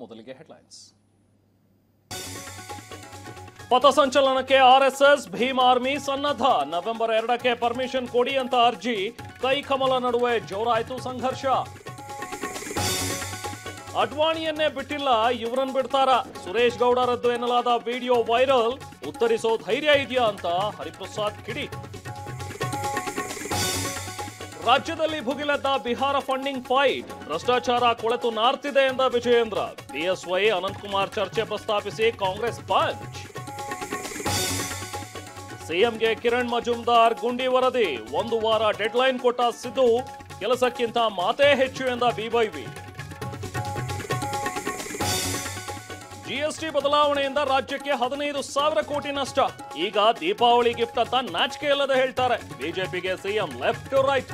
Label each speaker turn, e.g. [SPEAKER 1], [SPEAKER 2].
[SPEAKER 1] ಮೊದಲಿಗೆ ಹೆಡ್ಲೈನ್ಸ್. ಪಥಸಂಚಲನಕ್ಕೆ RSS Bhim army ಸನ್ನದ್ಧ. ನವೆಂಬರ್ 2ಕ್ಕೆ ಪರ್ಮಿಷನ್ ಕೊಡಿ ಅಂತ ಅರ್ಜಿ. ಕೈಕಮಲ ನಡುವೆ ಜೋರಾಯಿತು ಸಂಘರ್ಷ. ಅಡ್ವಾಣಿಯನ್ನೇ ಬಿಟ್ಟಿಲ್ಲ, ಇವರನ್ನು ಬಿಡ್ತಾರ? ಸುರೇಶ್ ಗೌಡರದ್ದು ಎನ್ನಲಾದ ವಿಡಿಯೋ ವೈರಲ್. ಉತ್ತರಿಸೋ ಧೈರ್ಯ ಇದೆಯಾ ಅಂತ ಹರಿಪ್ರಸಾದ್ ಕಿಡಿ. ರಾಜ್ಯದಲ್ಲಿ ಭುಗಿಲೆದ್ದ ಬಿಹಾರ ಫಂಡಿಂಗ್ ಫೈಟ್. ಭ್ರಷ್ಟಾಚಾರ ಕೊಳೆತು ನಾರ್ತಿದೆ ಎಂದ ವಿಜಯೇಂದ್ರ. ಬಿಎಸ್ವೈ ಅನಂತಕುಮಾರ್ ಚರ್ಚೆ ಪ್ರಸ್ತಾಪಿಸಿ ಕಾಂಗ್ರೆಸ್ ಪಂಚ್. ಸಿಎಂಗೆ ಕಿರಣ್ ಮಜುಮ್ದಾರ್ ಗುಂಡಿ ವರದಿ. 1 ವಾರ ಡೆಡ್ಲೈನ್ ಕೊಟ್ಟ ಸಿದ್ದು. ಕೆಲಸಕ್ಕಿಂತ ಮಾತೇ ಹೆಚ್ಚು ಎಂದ ಬಿವೈವಿ. ಜಿಎಸ್ಟಿ ಬದಲಾವಣೆಯಿಂದ ರಾಜ್ಯಕ್ಕೆ 15,000 ಕೋಟಿ ನಷ್ಟ. ಈಗ ದೀಪಾವಳಿ ಗಿಫ್ಟ್ ಅಂತ ನಾಚಿಕೆ ಇಲ್ಲದೆ ಹೇಳ್ತಾರೆ. ಬಿಜೆಪಿಗೆ ಸಿಎಂ ಲೆಫ್ಟ್ ಟು ರೈಟ್.